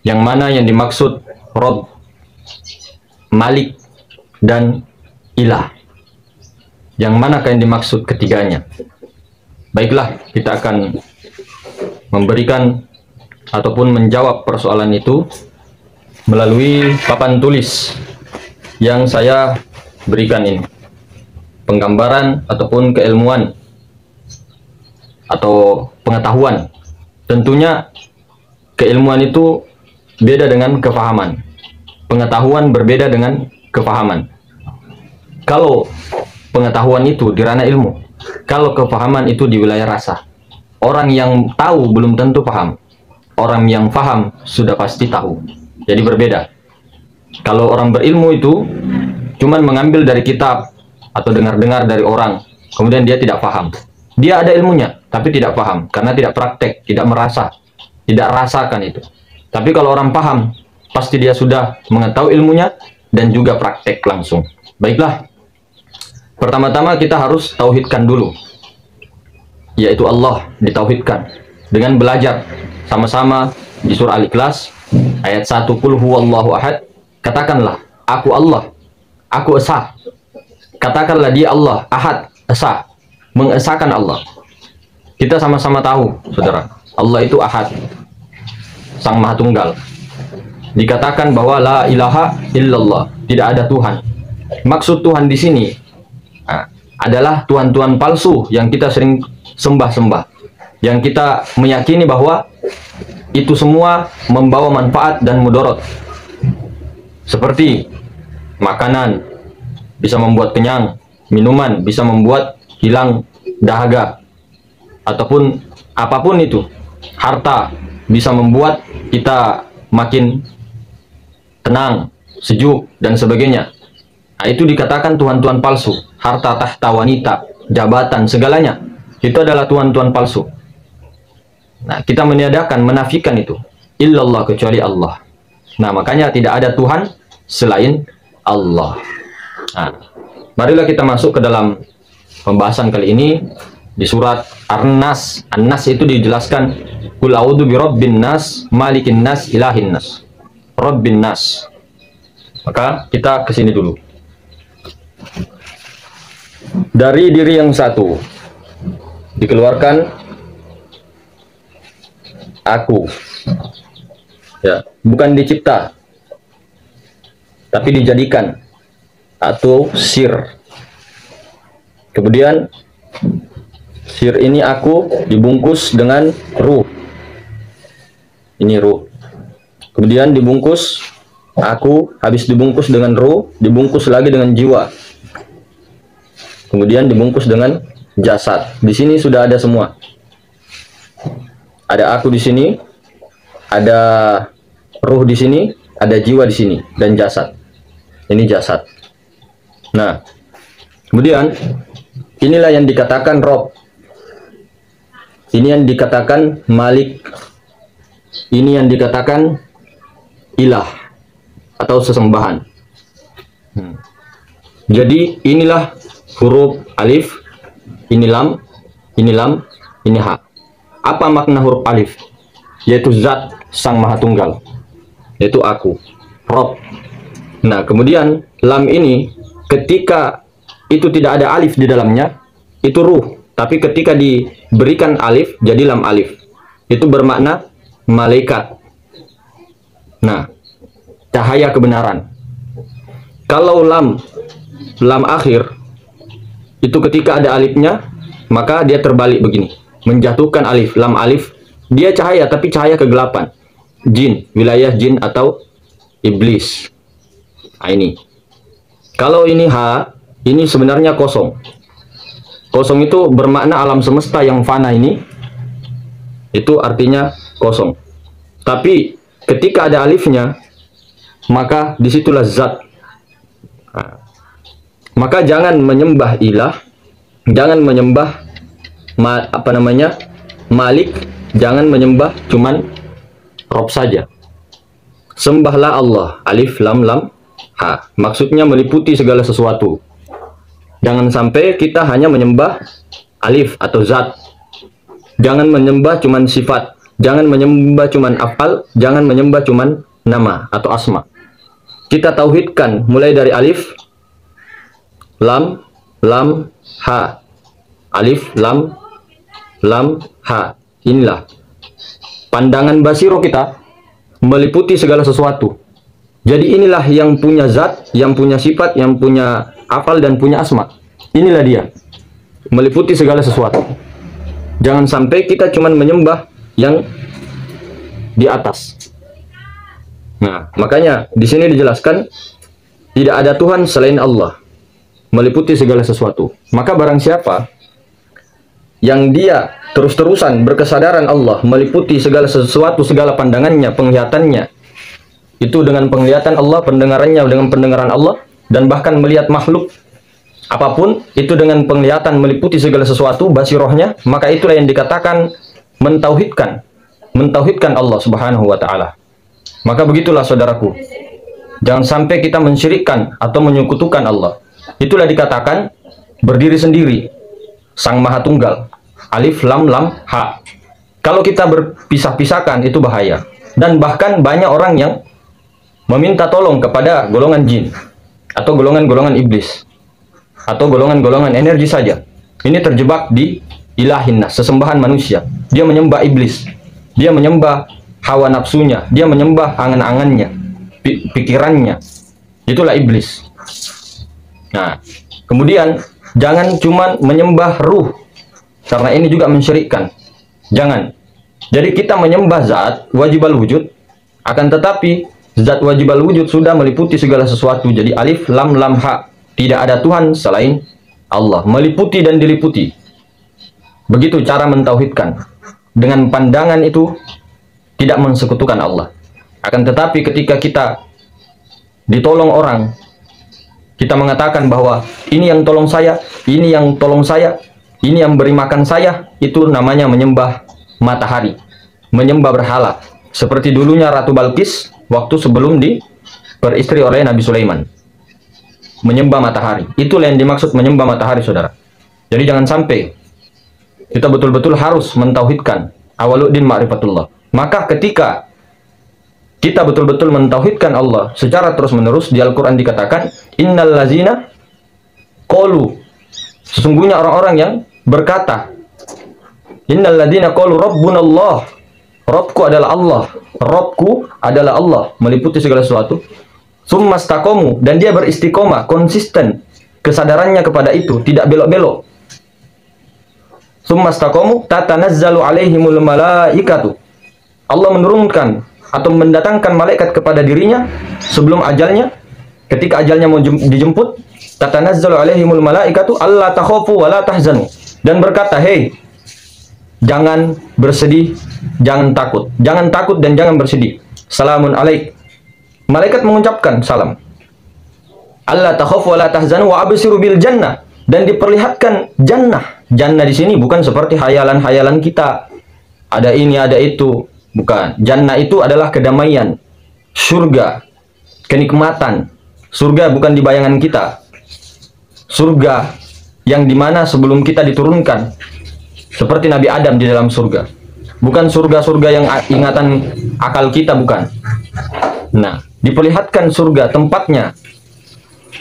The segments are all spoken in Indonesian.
Yang mana yang dimaksud Rob, Malik, dan Ilah? Yang manakah yang dimaksud ketiganya? Baiklah, kita akan memberikan ataupun menjawab persoalan itu melalui papan tulis yang saya berikan ini. Penggambaran ataupun keilmuan atau pengetahuan. Tentunya keilmuan itu beda dengan kefahaman. Pengetahuan berbeda dengan kefahaman. Kalau pengetahuan itu di ranah ilmu, kalau kefahaman itu di wilayah rasa. Orang yang tahu belum tentu paham. Orang yang paham sudah pasti tahu. Jadi berbeda. Kalau orang berilmu itu cuman mengambil dari kitab atau dengar-dengar dari orang, kemudian dia tidak paham. Dia ada ilmunya, tapi tidak paham karena tidak praktek, tidak merasa, tidak rasakan itu. Tapi kalau orang paham, pasti dia sudah mengetahui ilmunya dan juga praktek langsung. Baiklah, pertama-tama kita harus tauhidkan dulu, yaitu Allah ditauhidkan dengan belajar sama-sama di surah Al-Ikhlas ayat 1, Qul huwallahu ahad. Katakanlah, aku Allah, aku esa. Katakanlah dia Allah, ahad, esa, mengesahkan Allah. Kita sama-sama tahu, saudara, Allah itu ahad, sang maha tunggal. Dikatakan bahwa la ilaha illallah, tidak ada Tuhan. Maksud Tuhan di sini adalah Tuhan-Tuhan palsu yang kita sering sembah-sembah, yang kita meyakini bahwa itu semua membawa manfaat dan mudarat. Seperti makanan bisa membuat kenyang, minuman bisa membuat hilang dahaga, ataupun apapun itu, harta bisa membuat kita makin tenang, sejuk, dan sebagainya. Nah, itu dikatakan Tuhan-Tuhan palsu. Harta, tahta, wanita, jabatan, segalanya itu adalah Tuhan-Tuhan palsu. Nah, kita meniadakan, menafikan itu. Illallah, kecuali Allah. Nah, makanya tidak ada Tuhan selain Allah. Nah, marilah kita masuk ke dalam pembahasan kali ini di surat An-Nas. An-Nas itu dijelaskan, Qul a'udzu birabbin nas, malikin nas, ilahin nas. Rabbin nas. Maka kita ke sini dulu. Dari diri yang satu dikeluarkan aku. Ya, bukan dicipta, tapi dijadikan atau sir. Kemudian sir ini aku dibungkus dengan ruh. Ini ruh. Kemudian dibungkus aku, habis dibungkus dengan ruh, dibungkus lagi dengan jiwa. Kemudian dibungkus dengan jasad. Di sini sudah ada semua. Ada aku di sini, ada ruh di sini, ada jiwa di sini, dan jasad. Ini jasad. Nah, kemudian inilah yang dikatakan Rob. Ini yang dikatakan Malik. Ini yang dikatakan Ilah atau sesembahan. Jadi inilah huruf alif, ini lam, ini ha. Apa makna huruf alif? Yaitu zat sang maha tunggal, yaitu aku, Rob. Nah, kemudian lam ini ketika itu tidak ada alif di dalamnya, itu ruh. Tapi ketika diberikan alif, jadi lam alif. Itu bermakna malaikat. Nah, cahaya kebenaran. Kalau lam akhir, itu ketika ada alifnya, maka dia terbalik begini. Menjatuhkan alif, lam alif. Dia cahaya, tapi cahaya kegelapan. Jin, wilayah jin atau iblis. Nah, ini. Kalau ini ha, ini sebenarnya kosong. Kosong itu bermakna alam semesta yang fana ini. Itu artinya kosong. Tapi ketika ada alifnya, maka disitulah zat. Nah, maka jangan menyembah ilah, jangan menyembah Malik, jangan menyembah cuman Rob saja. Sembahlah Allah, alif lam lam ha. Maksudnya meliputi segala sesuatu. Jangan sampai kita hanya menyembah alif atau zat. Jangan menyembah cuman sifat. Jangan menyembah cuman afal, jangan menyembah cuman nama atau asma. Kita tauhidkan mulai dari alif, lam, ha. Alif, lam, ha. Inilah pandangan basiro kita meliputi segala sesuatu. Jadi inilah yang punya zat, yang punya sifat, yang punya afal dan punya asma. Inilah dia, meliputi segala sesuatu. Jangan sampai kita cuman menyembah yang di atas. Nah, makanya di sini dijelaskan tidak ada Tuhan selain Allah, meliputi segala sesuatu. Maka barang siapa yang dia terus-terusan berkesadaran Allah, meliputi segala sesuatu, segala pandangannya, penglihatannya, itu dengan penglihatan Allah, pendengarannya dengan pendengaran Allah, dan bahkan melihat makhluk apapun itu dengan penglihatan meliputi segala sesuatu, basirohnya, maka itulah yang dikatakan mentauhidkan Allah Subhanahu wa taala. Maka begitulah saudaraku, jangan sampai kita mensyirikkan atau menyekutukan Allah. Itulah dikatakan berdiri sendiri, Sang Maha Tunggal, alif, lam, ha. Kalau kita berpisah-pisahkan itu bahaya. Dan bahkan banyak orang yang meminta tolong kepada golongan jin atau golongan-golongan iblis atau golongan-golongan energi saja. Ini terjebak di ilahin nas, sesembahan manusia. Dia menyembah iblis, dia menyembah hawa nafsunya, dia menyembah angan-angannya, pikirannya. Itulah iblis. Nah, kemudian jangan cuma menyembah ruh, karena ini juga mensyirikkan. Jangan. Jadi kita menyembah zat wajibal wujud, akan tetapi zat wajibal wujud sudah meliputi segala sesuatu. Jadi alif, lam, ha. Tidak ada Tuhan selain Allah, meliputi dan diliputi. Begitu cara mentauhidkan. Dengan pandangan itu tidak mensekutukan Allah. Akan tetapi ketika kita ditolong orang, kita mengatakan bahwa ini yang tolong saya, ini yang tolong saya, ini yang beri makan saya, itu namanya menyembah matahari, menyembah berhala. Seperti dulunya Ratu Balkis waktu sebelum beristri oleh Nabi Sulaiman. Menyembah matahari. Itulah yang dimaksud menyembah matahari, saudara. Jadi jangan sampai kita betul-betul harus mentauhidkan awaluddin ma'rifatullah. Maka ketika kita betul-betul mentauhidkan Allah secara terus-menerus, di Al-Quran dikatakan innal lazina qalu, sesungguhnya orang-orang yang berkata, innal ladzina qalu rabbunallah, Rabbku adalah Allah, Rabbku adalah Allah, meliputi segala sesuatu. Summa istaqamu, dan dia beristiqomah, konsisten kesadarannya kepada itu, tidak belok-belok. Summa istaqamu tatanazzalu alaihimul malaikatu, Allah menurunkan atau mendatangkan malaikat kepada dirinya sebelum ajalnya. Ketika ajalnya mau dijemput, tatanazzalu alaihimul malaikatu alla takhafu wa la tahzanu, dan berkata, hei, jangan bersedih, jangan takut dan jangan bersedih. Salamun alaik. Malaikat mengucapkan salam. Allah takhafu wa la tahzanu wa absiru bil jannah, dan diperlihatkan jannah. Jannah di sini bukan seperti hayalan-hayalan kita. Ada ini, ada itu. Bukan. Jannah itu adalah kedamaian, surga, kenikmatan. Surga bukan di bayangan kita. Surga yang dimana sebelum kita diturunkan, seperti Nabi Adam di dalam surga. Bukan surga-surga yang ingatan akal kita, bukan. Nah, diperlihatkan surga tempatnya.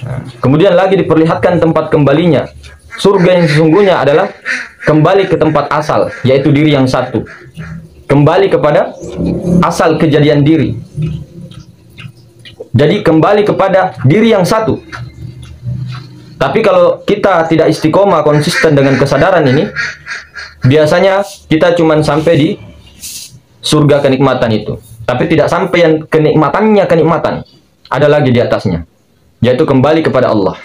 Nah, kemudian lagi diperlihatkan tempat kembalinya. Surga yang sesungguhnya adalah kembali ke tempat asal, yaitu diri yang satu. Kembali kepada asal kejadian diri. Jadi kembali kepada diri yang satu. Tapi kalau kita tidak istiqomah, konsisten dengan kesadaran ini, biasanya kita cuma sampai di surga kenikmatan itu, tapi tidak sampai yang kenikmatan. Ada lagi di atasnya, yaitu kembali kepada Allah.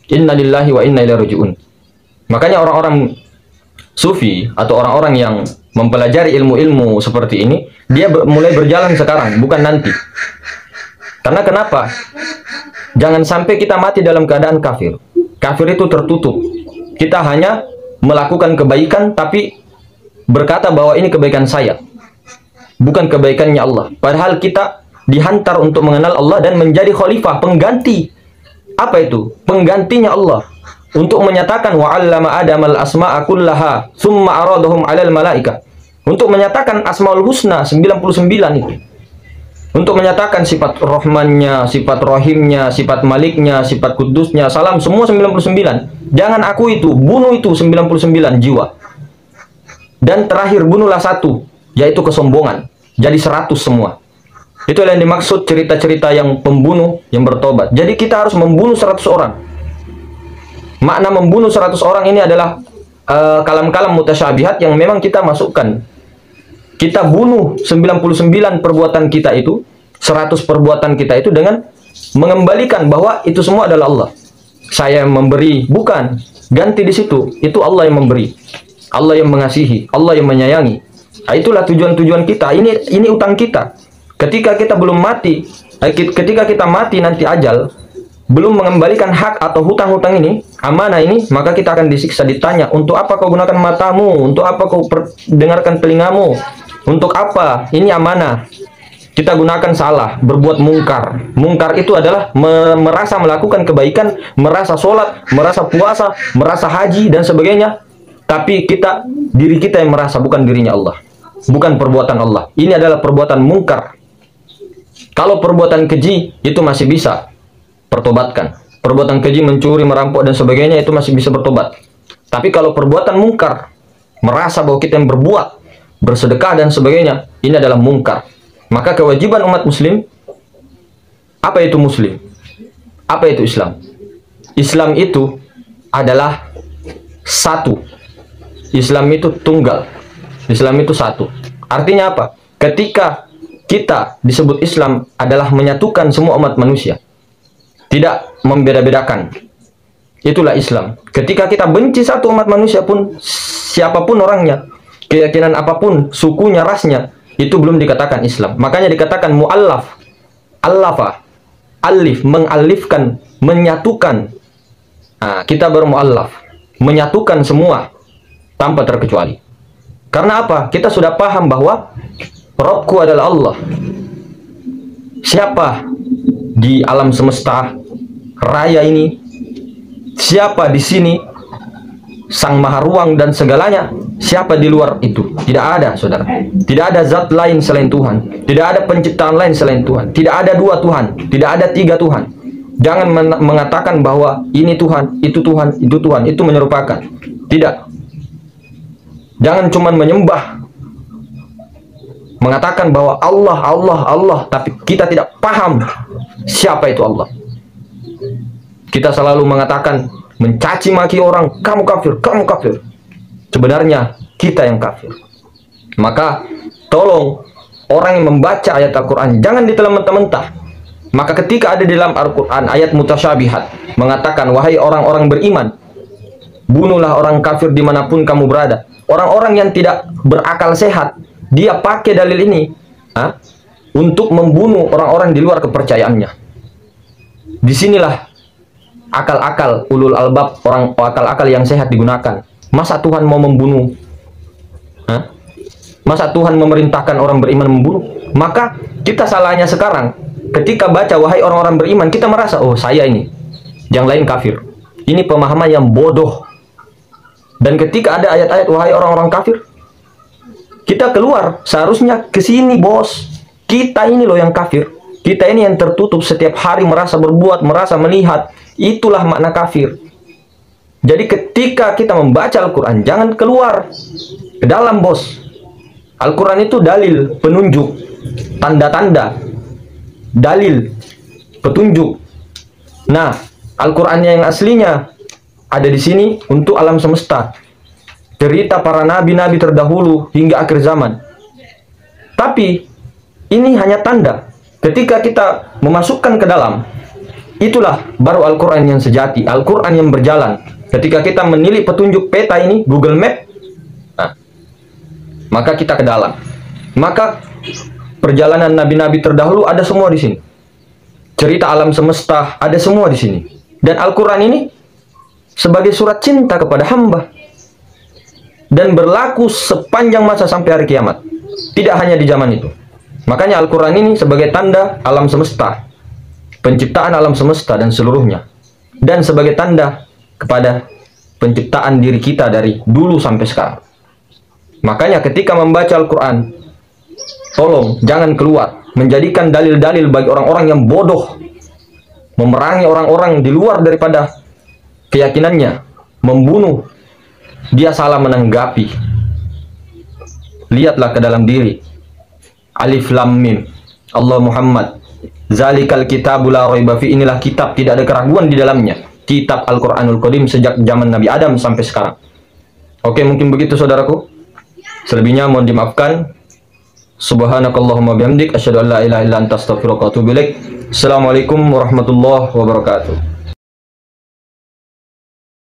Inna lillahi wa inna ilaihi raji'un. Makanya orang-orang sufi atau orang-orang yang mempelajari ilmu-ilmu seperti ini, dia mulai berjalan sekarang, bukan nanti. Karena kenapa? Jangan sampai kita mati dalam keadaan kafir. Kafir itu tertutup. Kita hanya melakukan kebaikan, tapi berkata bahwa ini kebaikan saya, bukan kebaikannya Allah. Padahal kita dihantar untuk mengenal Allah dan menjadi khalifah, pengganti. Apa itu? Penggantinya Allah. Untuk menyatakan wa 'allama Adamal asma'a kullaha tsumma aradahum 'alal malaikah. untuk menyatakan Asmaul Husna 99 itu. Untuk menyatakan sifat Rahmannya, sifat Rahimnya, sifat Maliknya, sifat Kudusnya, salam, semua 99. Jangan aku itu, bunuh itu 99 jiwa. Dan terakhir bunuhlah satu, yaitu kesombongan. Jadi 100 semua. Itu yang dimaksud cerita-cerita yang pembunuh yang bertobat. Jadi kita harus membunuh 100 orang. Makna membunuh 100 orang ini adalah kalam-kalam mutasyabihat yang memang kita masukkan. Kita bunuh 99 perbuatan kita itu, 100 perbuatan kita itu dengan mengembalikan bahwa itu semua adalah Allah. Saya yang memberi, bukan. Ganti di situ. Itu Allah yang memberi. Allah yang mengasihi, Allah yang menyayangi. Nah, itulah tujuan-tujuan kita. Ini utang kita. Ketika kita belum mati, ketika kita mati nanti ajal, belum mengembalikan hak atau hutang-hutang ini, amanah ini, maka kita akan disiksa, ditanya, untuk apa kau gunakan matamu? Untuk apa kau dengarkan telingamu? Untuk apa? Ini amanah. Kita gunakan salah, berbuat mungkar. Mungkar itu adalah merasa melakukan kebaikan, merasa sholat, merasa puasa, merasa haji, dan sebagainya. Tapi diri kita yang merasa, bukan dirinya Allah. Bukan perbuatan Allah. Ini adalah perbuatan mungkar. Kalau perbuatan keji, itu masih bisa pertobatkan. Perbuatan keji, mencuri, merampok, dan sebagainya, itu masih bisa bertobat. Tapi kalau perbuatan mungkar, merasa bahwa kita yang berbuat, bersedekah dan sebagainya, ini adalah mungkar. Maka kewajiban umat muslim, apa itu muslim? Apa itu Islam? Islam itu adalah satu. Islam itu tunggal. Islam itu satu. Artinya apa? Ketika kita disebut Islam adalah menyatukan semua umat manusia, tidak membeda-bedakan. Itulah Islam. Ketika kita benci satu umat manusia pun, siapapun orangnya, keyakinan apapun, sukunya, rasnya, itu belum dikatakan Islam. Makanya dikatakan mu'allaf, allafa, alif, mengalifkan, menyatukan. Nah, kita bermu'allaf, menyatukan semua tanpa terkecuali. Karena apa? Kita sudah paham bahwa Rabbku adalah Allah. Siapa di alam semesta raya ini? Siapa di sini? Sang Maha Ruang dan segalanya. Siapa di luar itu? Tidak ada, saudara. Tidak ada zat lain selain Tuhan. Tidak ada penciptaan lain selain Tuhan. Tidak ada dua Tuhan. Tidak ada tiga Tuhan. Jangan mengatakan bahwa ini Tuhan, itu Tuhan, itu Tuhan. Itu menyerupakan. Tidak. Jangan cuma menyembah, mengatakan bahwa Allah, Allah, Allah, tapi kita tidak paham siapa itu Allah. Kita selalu mengatakan, mencaci maki orang, kamu kafir, kamu kafir. Sebenarnya kita yang kafir. Maka tolong orang yang membaca ayat Al-Quran jangan ditelan mentah-mentah. Maka ketika ada di dalam Al-Quran ayat mutasyabihat mengatakan, wahai orang-orang beriman, bunuhlah orang kafir dimanapun kamu berada. Orang-orang yang tidak berakal sehat, dia pakai dalil ini untuk membunuh orang-orang di luar kepercayaannya. Disinilah akal-akal ulul albab, orang akal-akal yang sehat digunakan. Masa Tuhan mau membunuh? Masa Tuhan memerintahkan orang beriman membunuh? Maka kita salahnya sekarang, ketika baca wahai orang-orang beriman, kita merasa, oh saya ini, yang lain kafir. Ini pemahaman yang bodoh. Dan ketika ada ayat-ayat wahai orang-orang kafir, kita keluar, seharusnya ke sini bos. Kita ini loh yang kafir. Kita ini yang tertutup setiap hari merasa berbuat, merasa melihat. Itulah makna kafir. Jadi ketika kita membaca Al-Quran, jangan keluar ke dalam bos. Al-Quran itu dalil, penunjuk, tanda-tanda, dalil, petunjuk. Nah, Al-Qurannya yang aslinya ada di sini untuk alam semesta. Cerita para nabi-nabi terdahulu hingga akhir zaman. Tapi ini hanya tanda. Ketika kita memasukkan ke dalam, itulah baru Al-Quran yang sejati, Al-Quran yang berjalan. Ketika kita menilik petunjuk peta ini, Google Map, maka kita ke dalam. Maka perjalanan nabi-nabi terdahulu ada semua di sini. Cerita alam semesta ada semua di sini. Dan Al-Quran ini sebagai surat cinta kepada hamba dan berlaku sepanjang masa sampai hari kiamat, tidak hanya di zaman itu. Makanya Al-Quran ini sebagai tanda alam semesta, penciptaan alam semesta dan seluruhnya, dan sebagai tanda kepada penciptaan diri kita dari dulu sampai sekarang. Makanya ketika membaca Al-Quran, tolong jangan keluar menjadikan dalil-dalil bagi orang-orang yang bodoh, memerangi orang-orang di luar daripada keyakinannya, membunuh. Dia salah menanggapi. Lihatlah ke dalam diri. Alif Lam Mim, Allah Muhammad, zalikal kitabul la raiba fi, inilah kitab tidak ada keraguan di dalamnya, kitab Al-Quranul Qadim sejak zaman Nabi Adam sampai sekarang. Oke, mungkin begitu saudaraku. Selebihnya mohon dimaafkan. Subhanakallahumma bihamdik, asyhadu an la ilaha illa anta, astaghfiruka wa atubu ilaik. Assalamualaikum warahmatullahi wabarakatuh.